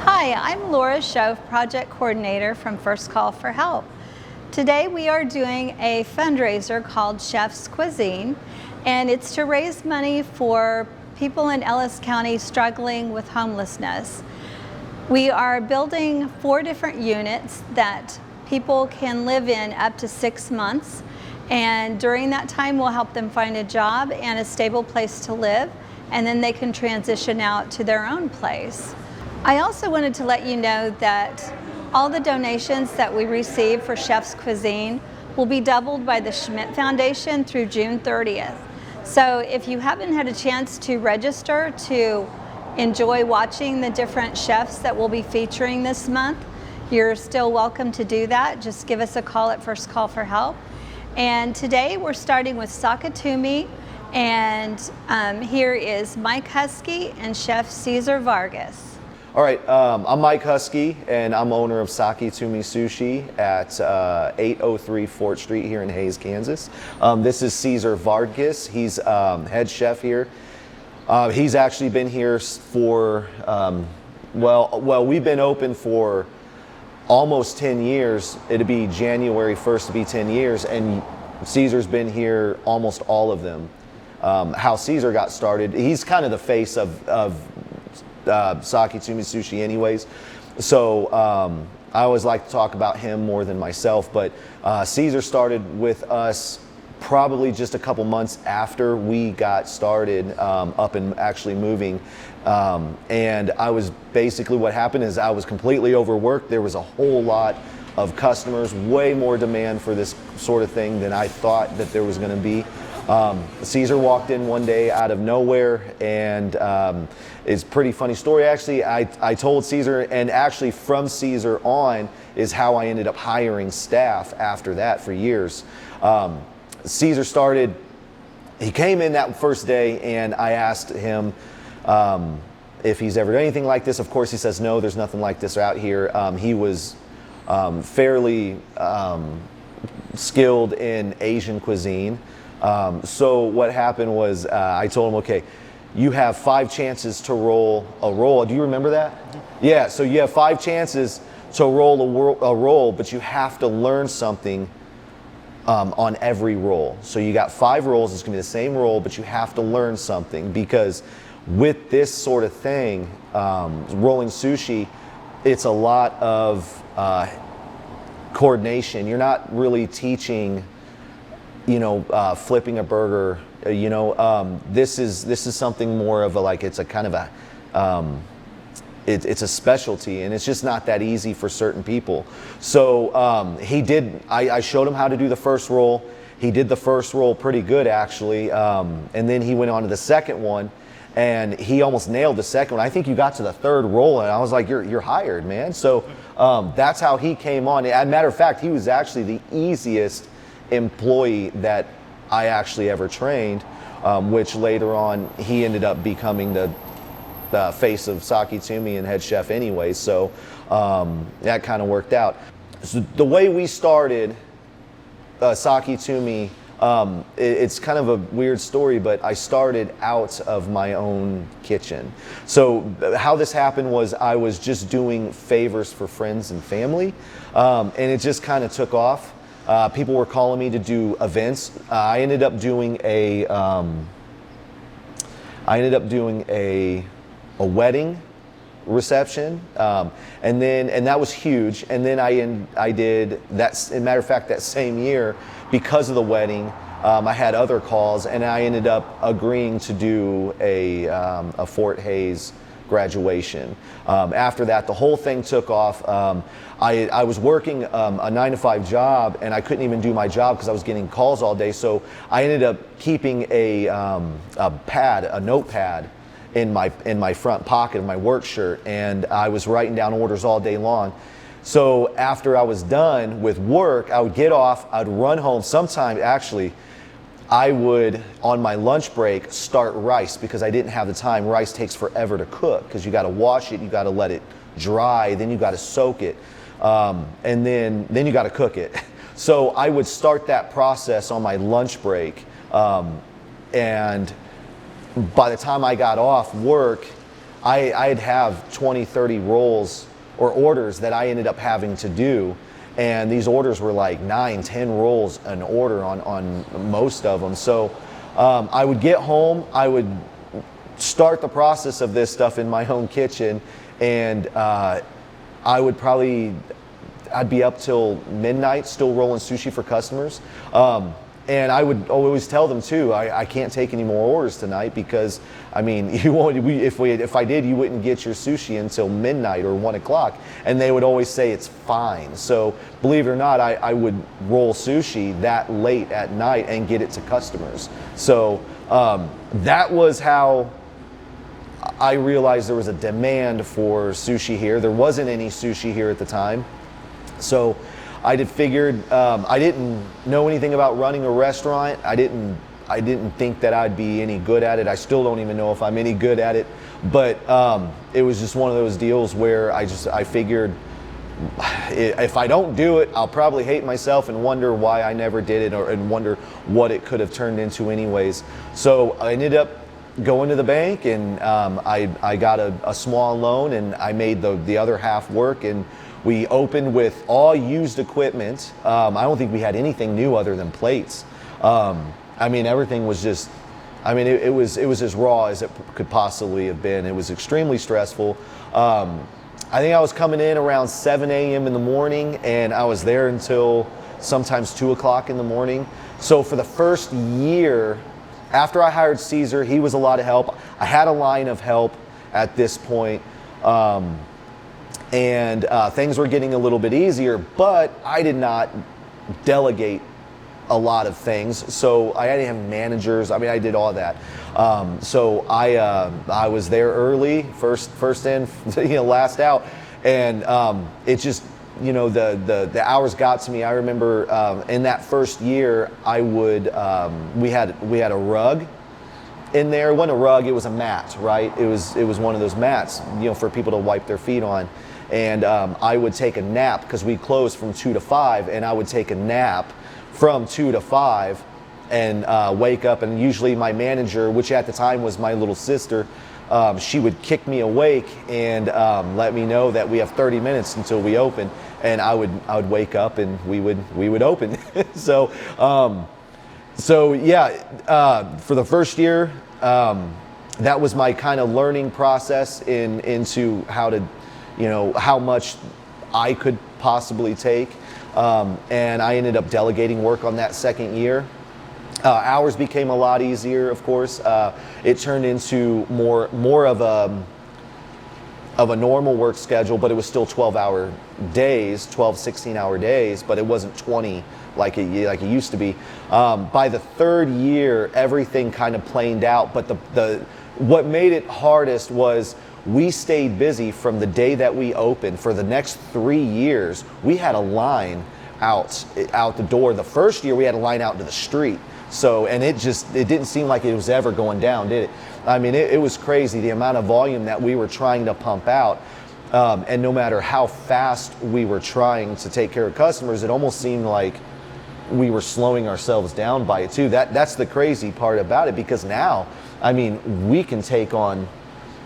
Hi, I'm Laura Shove, Project Coordinator from First Call for Help. Today we are doing a fundraiser called Chef's Cuisine, and it's to raise money for people in Ellis County struggling with homelessness. We are building 4 different units that people can live in up to 6 months, and during that time we'll help them find a job and a stable place to live, and then they can transition out to their own place. I also wanted to let you know that all the donations that we receive for Chef's Cuisine will be doubled by the Schmidt Foundation through June 30th. So if you haven't had a chance to register to enjoy watching the different chefs that we'll be featuring this month, you're still welcome to do that. Just give us a call at First Call for Help. And today we're starting with Sake2Me, and here is Mike Husky and Chef Cesar Vargas. All right, I'm Mike Husky, and I'm owner of Sake2Me Sushi at 803 Fort Street here in Hays, Kansas. This is Cesar Vargas. He's head chef here. He's actually been here for, we've been open for almost 10 years. It'll be January 1st to be 10 years, and Cesar's been here almost all of them. How Cesar got started, he's kind of the face of Sake2Me Sushi anyways, so I always like to talk about him more than myself, but Cesar started with us probably just a couple months after we got started up and actually moving, and I was basically, what happened is I was completely overworked. There was a whole lot of customers, way more demand for this sort of thing than I thought that there was going to be. Cesar walked in one day out of nowhere, and it's a pretty funny story. Actually, I told Cesar, and actually from Cesar on is how I ended up hiring staff after that for years. Cesar started, he came in that first day, and I asked him if he's ever done anything like this. Of course, he says, no, there's nothing like this out here. He was fairly skilled in Asian cuisine. So what happened was I told him, okay, you have 5 chances to roll a roll. Do you remember that? Yeah, so you have 5 chances to roll a roll, but you have to learn something on every roll. So you got 5 rolls, it's gonna be the same roll, but you have to learn something, because with this sort of thing, rolling sushi, it's a lot of coordination. You're not really teaching, flipping a burger, this is something more of a, like, it's a kind of a, it's a specialty, and it's just not that easy for certain people. So I showed him how to do the first roll. He did the first roll pretty good, actually, and then he went on to the second one, and he almost nailed the second one. I think you got to the 3rd roll, and I was like, you're hired, man. So that's how he came on. As a matter of fact, he was actually the easiest employee that I actually ever trained, which later on he ended up becoming the face of Sake2Me and head chef anyway, so that kind of worked out. So the way we started Sake2Me, it's kind of a weird story, but I started out of my own kitchen. So how this happened was I was just doing favors for friends and family, and it just kind of took off. People were calling me to do events. I ended up doing a wedding reception, and that was huge. And then I did that. As a matter of fact, that same year, because of the wedding, I had other calls, and I ended up agreeing to do a Fort Hays graduation. After that, the whole thing took off. I was working a 9-to-5 job, and I couldn't even do my job because I was getting calls all day. So I ended up keeping a notepad in my front pocket of my work shirt, and I was writing down orders all day long. So after I was done with work, I would get off, I'd run home. Sometimes, actually, I would, on my lunch break, start rice because I didn't have the time. Rice takes forever to cook because you got to wash it, you got to let it dry, then you got to soak it, and then you got to cook it. So I would start that process on my lunch break, and by the time I got off work, I'd have 20, 30 rolls or orders that I ended up having to do. And these orders were like 9, 10 rolls an order on most of them. So I would get home, I would start the process of this stuff in my own kitchen, and I'd be up till midnight still rolling sushi for customers. And I would always tell them too, I can't take any more orders tonight because, I mean, if I did, you wouldn't get your sushi until midnight or 1 o'clock. And they would always say it's fine. So believe it or not, I would roll sushi that late at night and get it to customers. So that was how I realized there was a demand for sushi here. There wasn't any sushi here at the time. So I figured I didn't know anything about running a restaurant. I didn't think that I'd be any good at it. I still don't even know if I'm any good at it. But it was just one of those deals where I figured if I don't do it, I'll probably hate myself and wonder why I never did it, and wonder what it could have turned into anyways. So I ended up going to the bank, and I got a small loan, and I made the other half work, and we opened with all used equipment. I don't think we had anything new other than plates. I mean, everything was just, I mean, it was as raw as it could possibly have been. It was extremely stressful. I think I was coming in around 7 a.m. in the morning, and I was there until sometimes 2 o'clock in the morning. So for the first year, after I hired Cesar, he was a lot of help. I had a line of help at this point. And things were getting a little bit easier, but I did not delegate a lot of things. So I didn't have managers. I mean, I did all that. So I was there early, first in, last out, and it just, the hours got to me. I remember in that first year, we had a rug in there. It wasn't a rug, it was a mat, right? It was one of those mats, for people to wipe their feet on. And I would take a nap because we closed from 2 to 5, and I would take a nap from 2 to 5 and wake up. And usually my manager, which at the time was my little sister, she would kick me awake and let me know that we have 30 minutes until we open, and I would wake up and we would open. So yeah, for the first year, that was my kind of learning process into how to, how much I could possibly take. And I ended up delegating work on that second year. Hours became a lot easier, of course. It turned into more of a normal work schedule, but it was still 12-hour days, 12, 16-hour days, but it wasn't 20 like it used to be. By the third year, everything kind of planed out, but what made it hardest was we stayed busy from the day that we opened. For the next 3 years, we had a line out the door. The first year, we had a line out to the street. So, and it didn't seem like it was ever going down, did it? I mean, it was crazy, the amount of volume that we were trying to pump out. And no matter how fast we were trying to take care of customers, it almost seemed like we were slowing ourselves down by it too. That's the crazy part about it, because now, I mean, we can take on,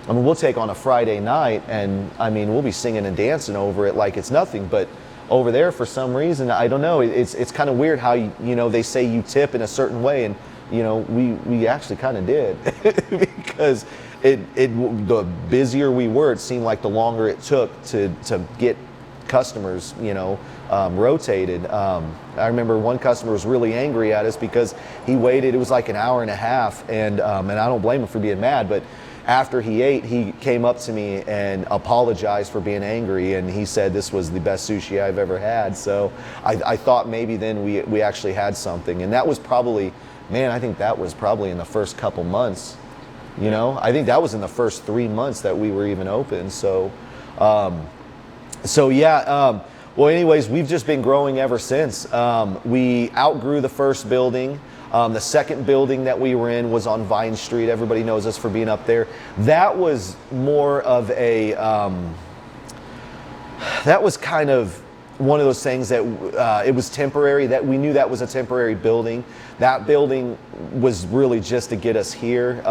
we'll take on a Friday night, and I mean, we'll be singing and dancing over it like it's nothing. But over there, for some reason, I don't know, it's kind of weird how, they say you tip in a certain way, and, we actually kind of did. Because the busier we were, it seemed like the longer it took to get customers, rotated. I remember one customer was really angry at us because he waited, it was like an hour and a half, and I don't blame him for being mad, but after he ate, he came up to me and apologized for being angry, and he said this was the best sushi I've ever had. So I thought maybe then we actually had something, and that was probably, I think that was probably in the first couple months. I think that was in the first 3 months that we were even open. So yeah. Well, anyways, we've just been growing ever since. We outgrew the first building. The second building that we were in was on Vine Street. Everybody knows us for being up there. That was more of a, that was kind of one of those things that it was temporary, that we knew that was a temporary building. That building was really just to get us here.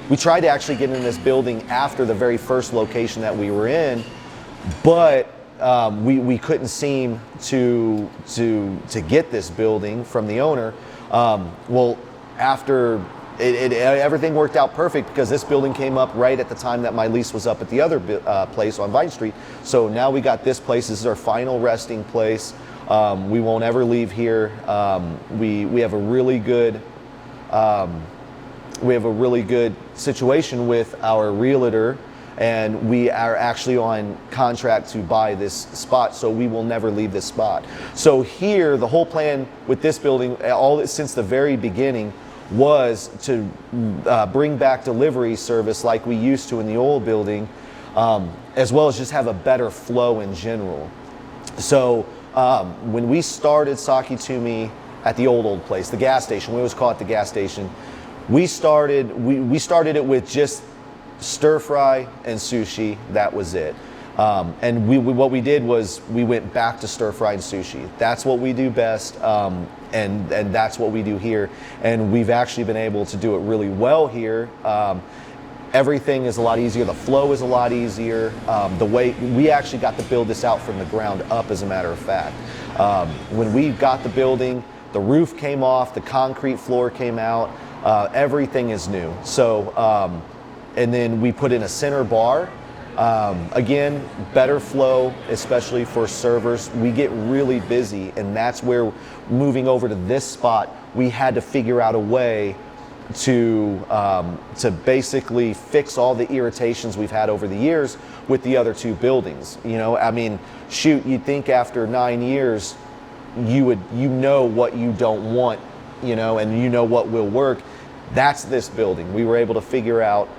we tried to actually get in this building after the very first location that we were in, but we couldn't seem to get this building from the owner. Well, after everything worked out perfect, because this building came up right at the time that my lease was up at the other place on Vine Street. So now we got this place. This is our final resting place. We won't ever leave here. We have a really good situation with our realtor, and we are actually on contract to buy this spot, so we will never leave this spot. So here, the whole plan with this building, since the very beginning, was to bring back delivery service like we used to in the old building, as well as just have a better flow in general. So when we started Sake2Me at the old place, the gas station, we always call it the gas station, we started it with just stir fry and sushi. That was it. And what we did was we went back to stir fry and sushi. That's what we do best, and that's what we do here. And we've actually been able to do it really well here. Everything is a lot easier. The flow is a lot easier. The way we actually got to build this out from the ground up, as a matter of fact. When we got the building, the roof came off, the concrete floor came out. Everything is new. So, and then we put in a center bar. Again, better flow, especially for servers. We get really busy, and that's where, moving over to this spot, we had to figure out a way to basically fix all the irritations we've had over the years with the other two buildings. You know, I mean, shoot, you'd think after 9 years, you know what you don't want, you know, and you know what will work. That's this building. We were able to figure out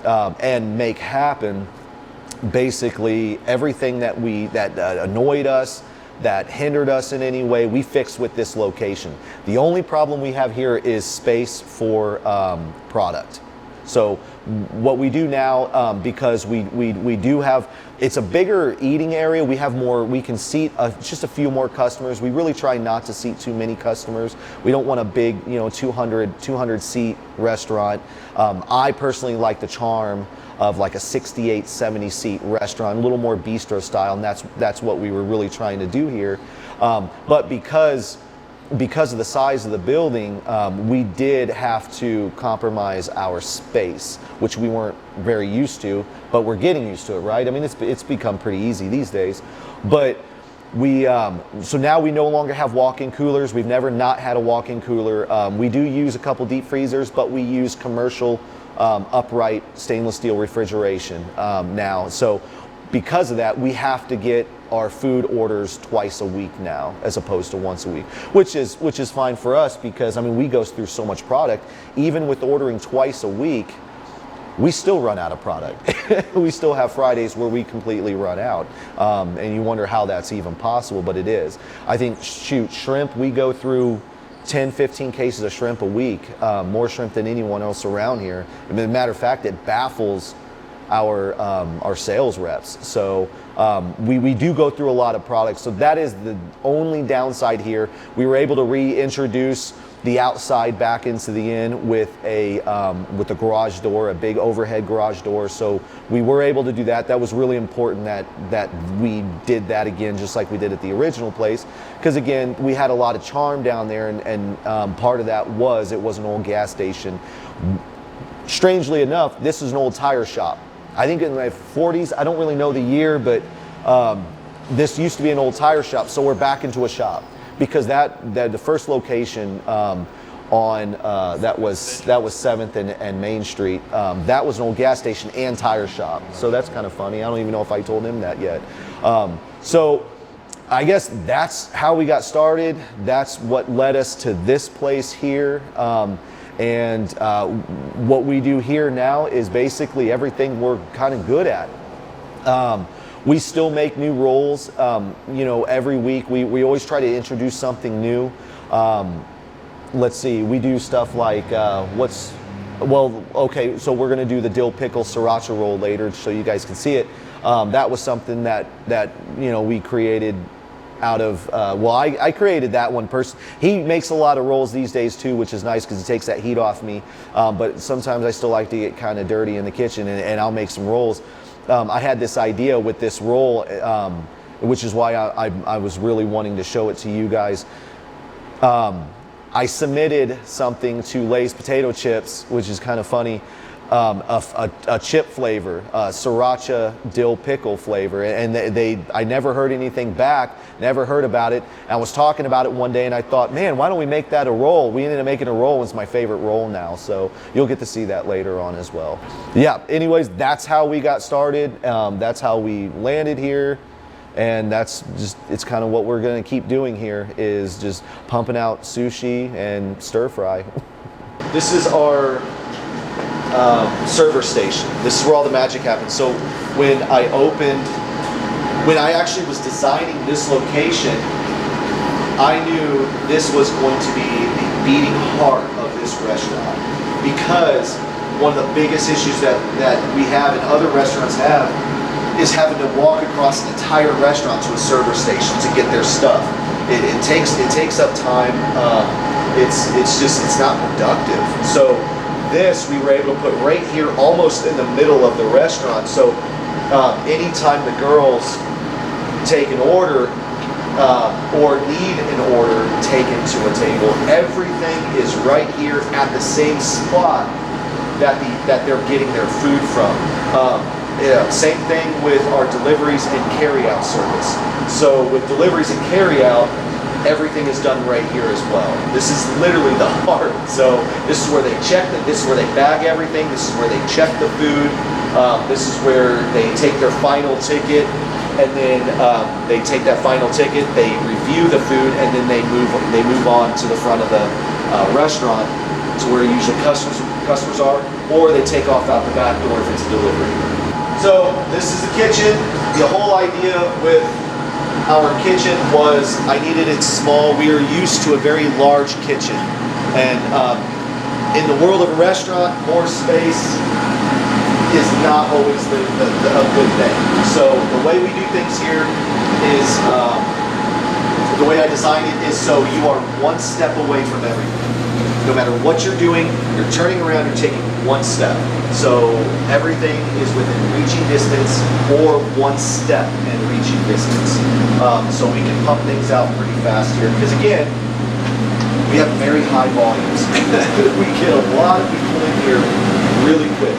and make happen basically everything that annoyed us, that hindered us in any way, we fixed with this location. The only problem we have here is space for product. So what we do now, because we do have, it's a bigger eating area, we have more, we can seat just a few more customers. We really try not to seat too many customers. We don't want a big, 200 seat restaurant. I personally like the charm of like a 68, 70 seat restaurant, a little more bistro style, and that's what we were really trying to do here. But because of the size of the building, we did have to compromise our space, which we weren't very used to, but we're getting used to it, right? I mean, it's become pretty easy these days. But so now we no longer have walk-in coolers. We've never not had a walk-in cooler. We do use a couple deep freezers, but we use commercial upright stainless steel refrigeration now. So because of that, we have to get our food orders twice a week now, as opposed to once a week, which is fine for us, because I mean, we go through so much product. Even with ordering twice a week, we still run out of product. We still have Fridays where we completely run out, and you wonder how that's even possible, but it is. I think, shoot, shrimp, we go through 10, 15 cases of shrimp a week, more shrimp than anyone else around here. As a matter of fact, it baffles our sales reps. So we do go through a lot of products. So that is the only downside here. We were able to reintroduce the outside back into the inn with a garage door, a big overhead garage door. So we were able to do that. That was really important that we did that again, just like we did at the original place. Because again, we had a lot of charm down there, and part of that was it was an old gas station. Strangely enough, this is an old tire shop. I think in my 40s, I don't really know the year, but this used to be an old tire shop. So we're back into a shop, because the first location on that was 7th and Main Street, that was an old gas station and tire shop. So that's kind of funny. I don't even know if I told him that yet. So I guess that's how we got started. That's what led us to this place here. And what we do here now is basically everything we're kind of good at. We still make new rolls, every week. We always try to introduce something new. Let's see, we do stuff like, so we're gonna do the Dill Pickle Sriracha roll later so you guys can see it. That was something that we created out of, well, I created that one person. He makes a lot of rolls these days too, which is nice because he takes that heat off me. But sometimes I still like to get kind of dirty in the kitchen, and I'll make some rolls. I had this idea with this roll, which is why I was really wanting to show it to you guys. I submitted something to Lay's potato chips, which is kind of funny. A chip flavor, Sriracha dill pickle flavor, and I never heard anything back, never heard about it. I was talking about it one day, and I thought, man, why don't we make that a roll? We ended up making a roll. It's my favorite roll now, so you'll get to see that later on as well. Yeah, anyways, that's how we got started. That's how we landed here. And that's just, it's kind of what we're gonna keep doing here, is just pumping out sushi and stir fry. This is our server station. This is where all the magic happens. So when I actually was designing this location, I knew this was going to be the beating heart of this restaurant, because one of the biggest issues that we have and other restaurants have is having to walk across an entire restaurant to a server station to get their stuff. It takes up time. It's not productive. So this we were able to put right here, almost in the middle of the restaurant. So anytime the girls take an order or need an order taken to a table, everything is right here at the same spot that they're getting their food from. Yeah, same thing with our deliveries and carry-out service. So with deliveries and carry-out, everything is done right here as well. This is literally the heart. So this is where they check it. This is where they bag everything. This is where they check the food. This is where they take their final ticket, and then they take that final ticket, they review the food, and then they move on to the front of the restaurant, to where usually customers are, or they take off out the back door if it's a delivery. So this is the kitchen. The whole idea with our kitchen was I needed it small. We are used to a very large kitchen, and in the world of a restaurant, more space is not always a good thing. So the way we do things here is, the way I designed it is so you are one step away from everything. No matter what you're doing, you're turning around, you're taking one step. So everything is within reaching distance, or one step in reaching distance. So we can pump things out pretty fast here, because again, we have very high volumes. We get a lot of people in here really quick.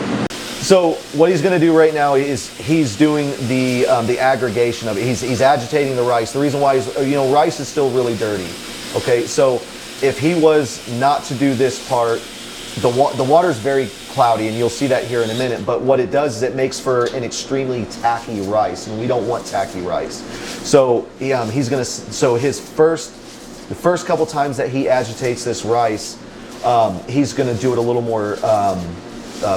So what he's going to do right now is he's doing the aggregation of it. He's agitating the rice. The reason why is, rice is still really dirty. Okay, so if he was not to do this part, the water is very cloudy, and you'll see that here in a minute. But what it does is it makes for an extremely tacky rice, and we don't want tacky rice. So he's gonna. So the first couple times that he agitates this rice, he's gonna do it a little more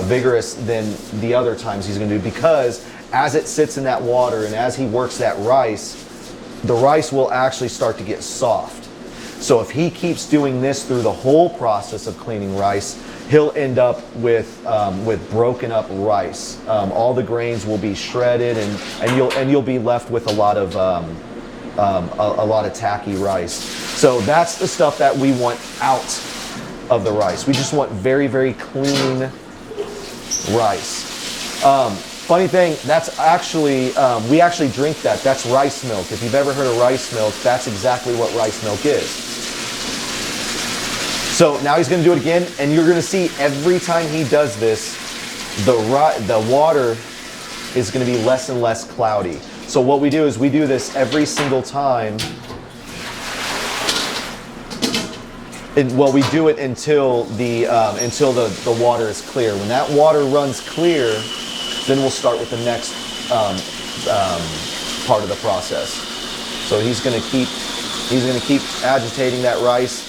vigorous than the other times he's gonna do, because as it sits in that water and as he works that rice, the rice will actually start to get soft. So if he keeps doing this through the whole process of cleaning rice, he'll end up with broken up rice. All the grains will be shredded, and you'll be left with a lot of tacky rice. So that's the stuff that we want out of the rice. We just want very, very clean rice. Funny thing, that's actually, we actually drink that. That's rice milk. If you've ever heard of rice milk, that's exactly what rice milk is. So now he's going to do it again, and you're going to see every time he does this, the water is going to be less and less cloudy. So what we do is we do this every single time. We do it until the water is clear. When that water runs clear, then we'll start with the next part of the process. So he's going to keep agitating that rice.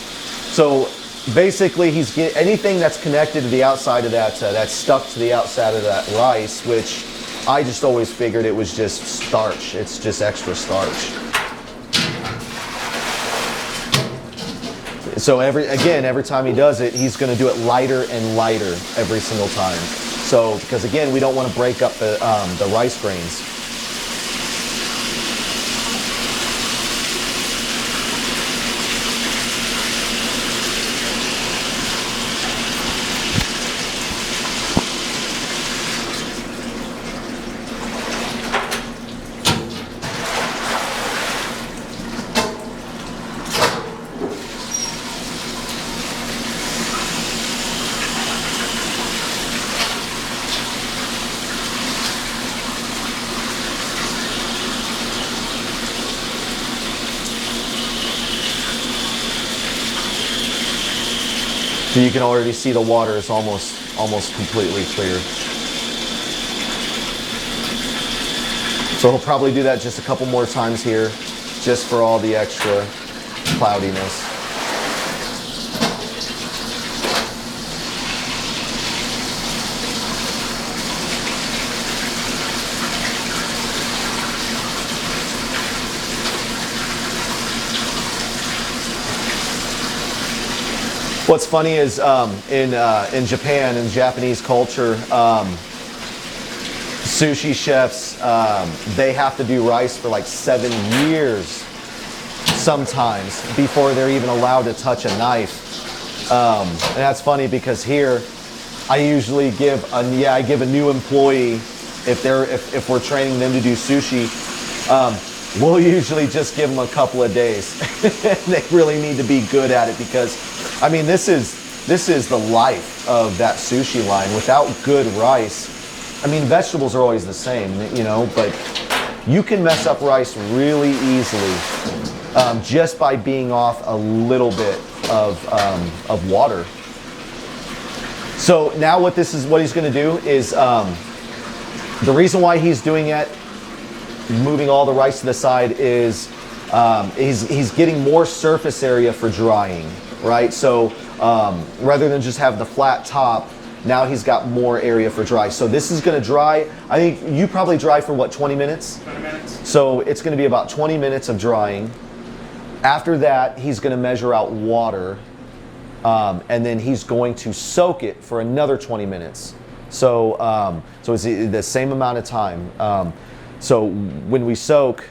So basically, anything that's connected to the outside of that, that's stuck to the outside of that rice, which I just always figured it was just starch. It's just extra starch. So every time he does it, he's going to do it lighter and lighter every single time. So because again, we don't want to break up the rice grains. So you can already see the water is almost completely clear. So he'll probably do that just a couple more times here, just for all the extra cloudiness. What's funny is in Japan, in Japanese culture, sushi chefs, they have to do rice for like 7 years sometimes before they're even allowed to touch a knife. And that's funny because here I usually give a new employee, if we're training them to do sushi, we'll usually just give them a couple of days. They really need to be good at it because, I mean, this is the life of that sushi line. Without good rice, I mean, vegetables are always the same, you know, but you can mess up rice really easily just by being off a little bit of water. So now what he's going to do is, the reason why he's doing it, moving all the rice to the side, is he's getting more surface area for drying, right? So rather than just have the flat top, now he's got more area for dry. So this is going to dry, I think you probably dry for what, 20 minutes? 20 minutes. So it's going to be about 20 minutes of drying. After that, he's going to measure out water, and then he's going to soak it for another 20 minutes. So, so it's the same amount of time. So when we soak,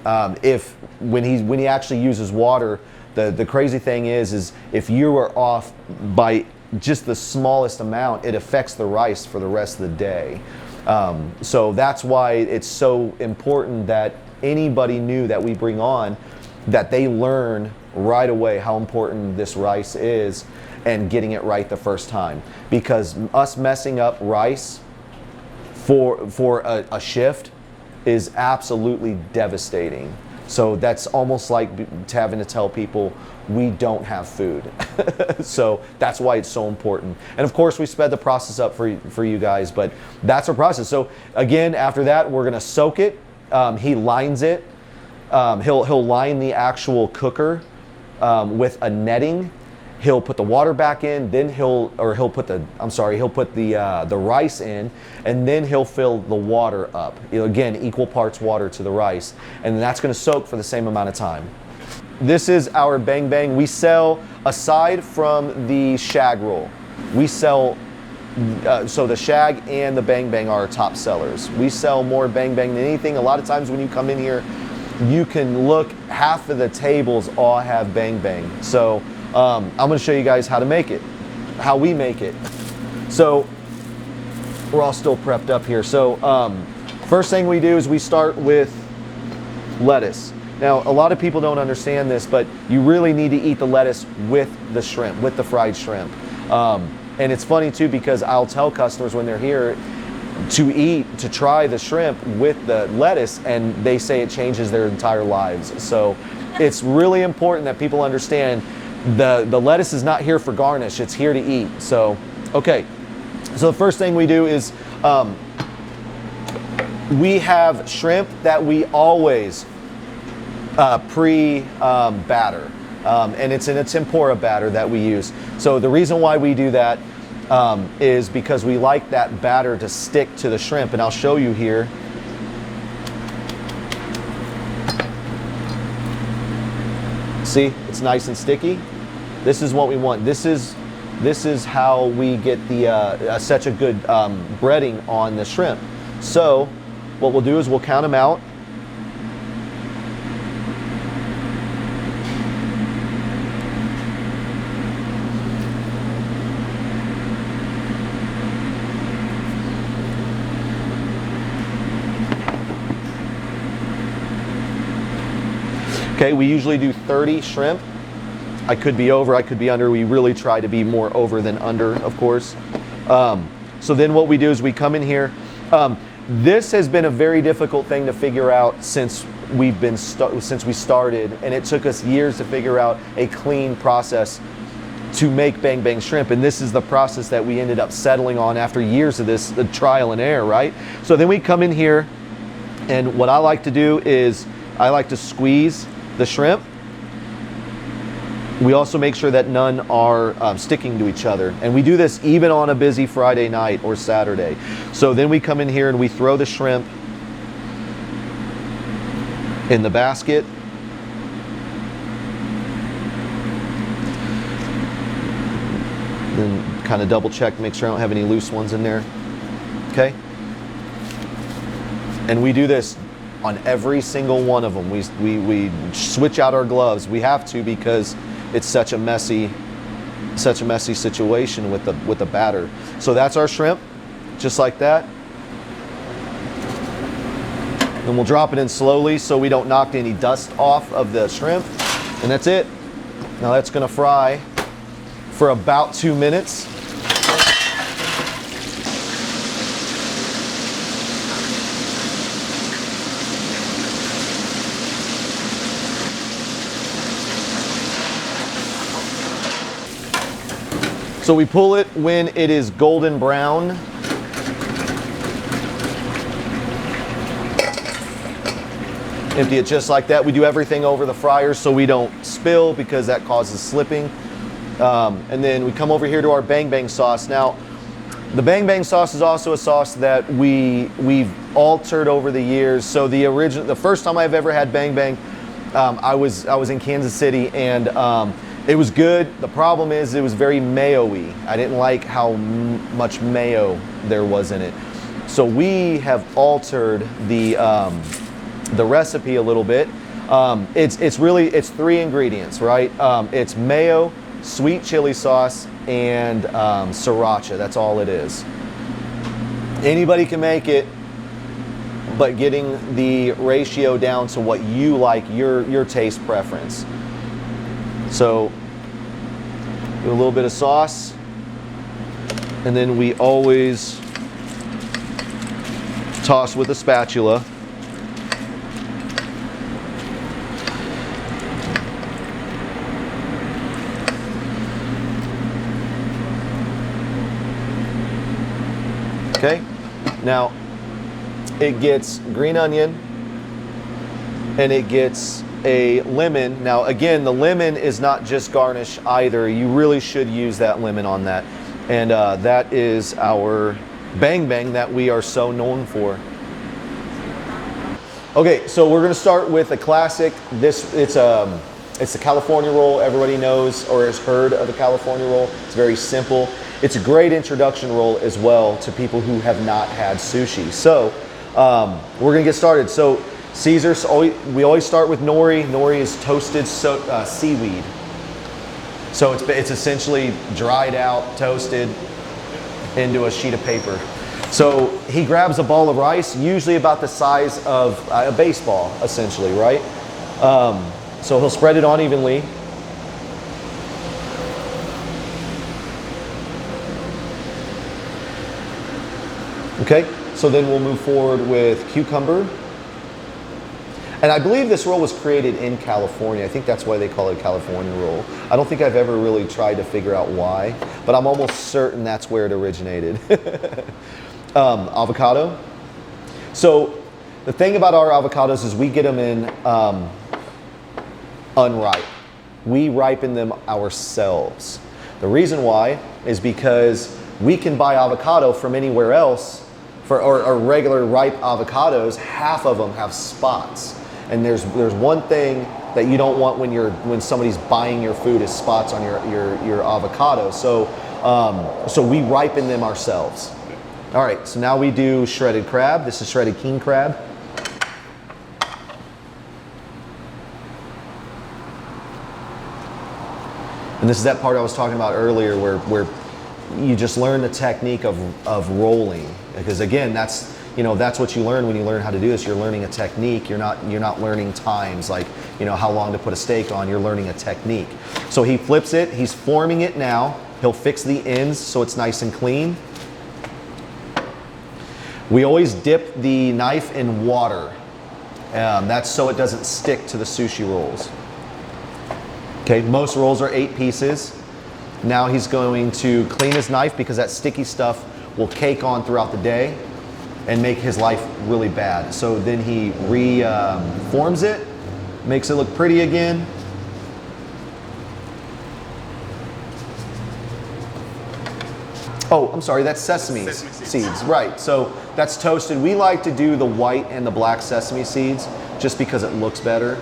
when he actually uses water, the crazy thing is if you are off by just the smallest amount, it affects the rice for the rest of the day. So that's why it's so important that anybody new that we bring on, that they learn right away how important this rice is and getting it right the first time. Because us messing up rice for a shift is absolutely devastating. So that's almost like having to tell people we don't have food. So that's why it's so important. And of course we sped the process up for you guys, but that's our process. So again, after that, we're gonna soak it. He lines it. He'll line the actual cooker with a netting. He'll put the water back in, then he'll put the rice in, and then he'll fill the water up. Again, equal parts water to the rice, and that's going to soak for the same amount of time. This is our bang bang. We sell, aside from the shag roll, we sell, so the shag and the bang bang are our top sellers. We sell more bang bang than anything. A lot of times when you come in here, you can look, half of the tables all have bang bang. So I'm going to show you guys how to make it, how we make it. So we're all still prepped up here. So first thing we do is we start with lettuce. Now, a lot of people don't understand this, but you really need to eat the lettuce with the shrimp, with the fried shrimp. And it's funny too, because I'll tell customers when they're here to try the shrimp with the lettuce, and they say it changes their entire lives. So it's really important that people understand the lettuce is not here for garnish, it's here to eat. So, okay. So the first thing we do is we have shrimp that we always batter. And it's in a tempura batter that we use. So the reason why we do that is because we like that batter to stick to the shrimp, and I'll show you here. See, it's nice and sticky. This is what we want. This is how we get the such a good breading on the shrimp. So what we'll do is we'll count them out. Okay, we usually do 30 shrimp. I could be over, I could be under. We really try to be more over than under, of course. So then what we do is we come in here. This has been a very difficult thing to figure out since we started, and it took us years to figure out a clean process. to make bang bang shrimp, and this is the process that we ended up settling on after years of this trial and error, right? So then we come in here, and what I like to do is I like to squeeze the shrimp. We also make sure that none are sticking to each other, and we do this even on a busy Friday night or Saturday. So then we come in here and we throw the shrimp in the basket. Then kind of double check, make sure I don't have any loose ones in there. Okay? And we do this on every single one of them. We switch out our gloves. We have to, because it's such a messy situation with the batter. So that's our shrimp, just like that. Then we'll drop it in slowly so we don't knock any dust off of the shrimp. And that's it. Now that's gonna fry for about 2 minutes. So we pull it when it is golden brown. Empty it just like that. We do everything over the fryer so we don't spill, because that causes slipping. And then we come over here to our bang bang sauce. Now, the bang bang sauce is also a sauce that we've altered over the years. So the first time I've ever had bang bang, I was in Kansas City, and it was good. The problem is it was very mayo-y. I didn't like how much mayo there was in it. So we have altered the recipe a little bit. It's 3 ingredients, right? It's mayo, sweet chili sauce, and Sriracha. That's all it is. Anybody can make it, but getting the ratio down to what you like, your taste preference. So do a little bit of sauce, and then we always toss with a spatula. Okay, now it gets green onion and it gets a lemon. Now again, the lemon is not just garnish either. You really should use that lemon on that. And that is our bang bang that we are so known for. Okay, so we're gonna start with a classic. It's the California roll. Everybody knows or has heard of the California roll. It's very simple. It's a great introduction roll as well to people who have not had sushi. So we're gonna get started. So Cesar, we always start with nori. Nori is toasted seaweed. So it's essentially dried out, toasted into a sheet of paper. So he grabs a ball of rice, usually about the size of a baseball, essentially, right? So he'll spread it on evenly. Okay, so then we'll move forward with cucumber. And I believe this roll was created in California. I think that's why they call it California roll. I don't think I've ever really tried to figure out why, but I'm almost certain that's where it originated. Avocado. So the thing about our avocados is we get them in unripe. We ripen them ourselves. The reason why is because we can buy avocado from anywhere else or regular ripe avocados. Half of them have spots. And there's one thing that you don't want when somebody's buying your food is spots on your avocado. So we ripen them ourselves. All right, so now we do shredded crab. This is shredded king crab. And this is that part I was talking about earlier where you just learn the technique of rolling. Because again, that's what you learn when you learn how to do this. You're learning a technique. You're not learning times, like how long to put a steak on. You're learning a technique. So he flips it. He's forming it now. He'll fix the ends so it's nice and clean. We always dip the knife in water. That's so it doesn't stick to the sushi rolls. Okay, most rolls are 8 pieces. Now he's going to clean his knife because that sticky stuff will cake on throughout the day and make his life really bad. So then he reforms it, makes it look pretty again. Oh, I'm sorry, that's sesame seeds, right. So that's toasted. We like to do the white and the black sesame seeds just because it looks better.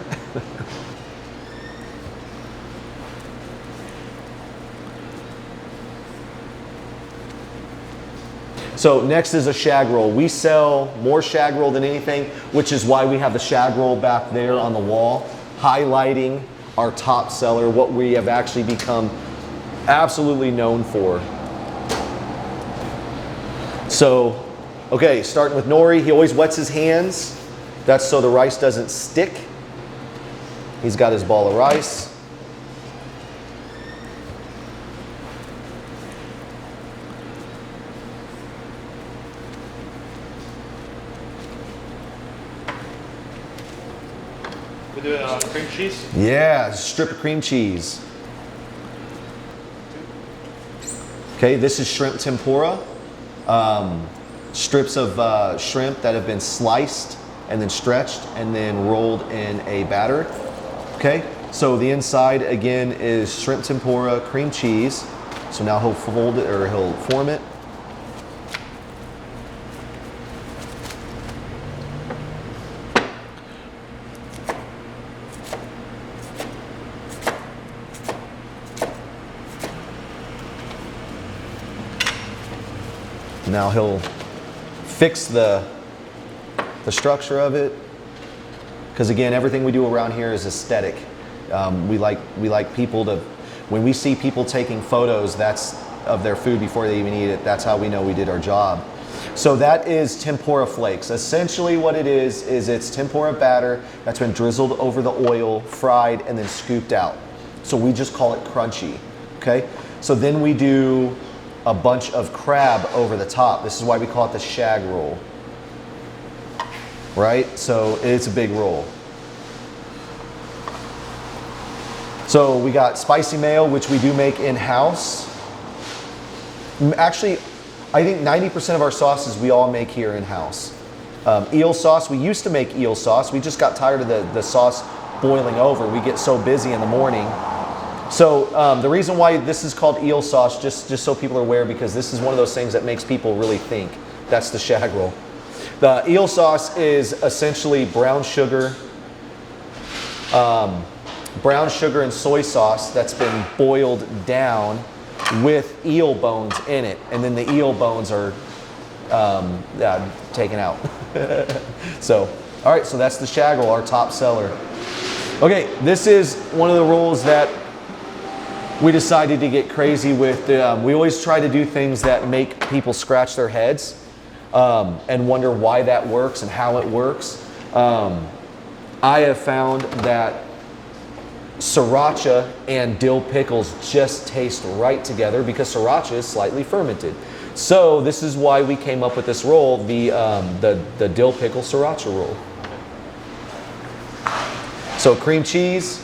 So next is a shag roll. We sell more shag roll than anything, which is why we have the shag roll back there on the wall, highlighting our top seller, what we have actually become absolutely known for. So, okay, starting with nori, he always wets his hands. That's so the rice doesn't stick. He's got his ball of rice. We do cream cheese? Yeah, strip of cream cheese. Okay, this is shrimp tempura. Strips of shrimp that have been sliced and then stretched and then rolled in a batter. Okay, so the inside again is shrimp tempura, cream cheese. So now he'll fold it or he'll form it. Now he'll fix the structure of it, because again, everything we do around here is aesthetic. We like people to, when we see people taking photos of their food before they even eat it, that's how we know we did our job. So that is tempura flakes. Essentially what it is it's tempura batter that's been drizzled over the oil, fried, and then scooped out. So we just call it crunchy, okay? So then we do a bunch of crab over the top. This is why we call it the shag roll, right? So it's a big roll. So we got spicy mayo, which we do make in-house. Actually, I think 90% of our sauces we all make here in-house. Eel sauce, we used to make eel sauce. We just got tired of the sauce boiling over. We get so busy in the morning. So the reason why this is called eel sauce, just so people are aware, because this is one of those things that makes people really think. That's the shag roll. The eel sauce is essentially brown sugar and soy sauce that's been boiled down with eel bones in it, and then the eel bones are taken out. So, all right, so that's the shag roll, our top seller. Okay, this is one of the rolls that we decided to get crazy with. We always try to do things that make people scratch their heads and wonder why that works and how it works. I have found that Sriracha and dill pickles just taste right together because Sriracha is slightly fermented. So this is why we came up with this roll, the dill pickle Sriracha roll. So cream cheese.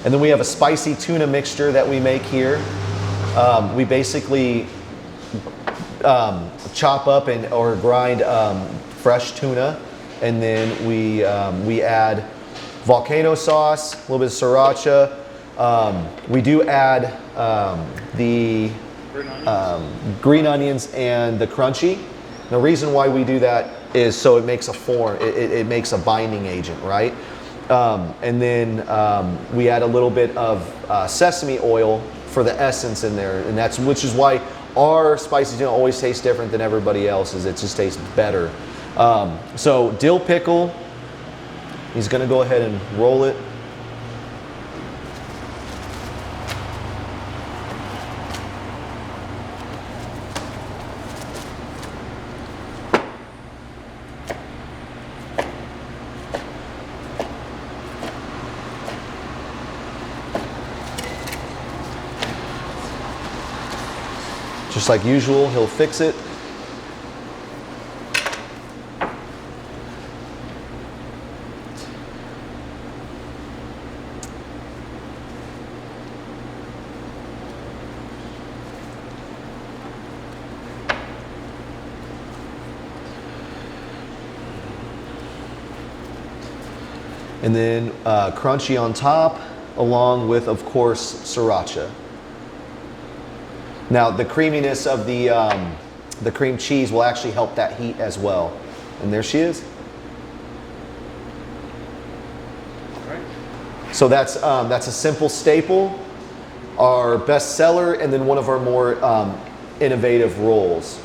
And then we have a spicy tuna mixture that we make here. We basically chop up or grind fresh tuna, and then we add volcano sauce, a little bit of sriracha. We do add the green onions and the crunchy. The reason why we do that is so it makes a form, it makes a binding agent, right? And then we add a little bit of sesame oil for the essence in there, and which is why our spicy tuna always tastes different than everybody else's. It just tastes better. So dill pickle, he's gonna go ahead and roll it. Just like usual, he'll fix it. And then crunchy on top, along with, of course, Sriracha. Now, the creaminess of the cream cheese will actually help that heat as well. And there she is. So that's a simple staple, our best seller, and then one of our more innovative rolls.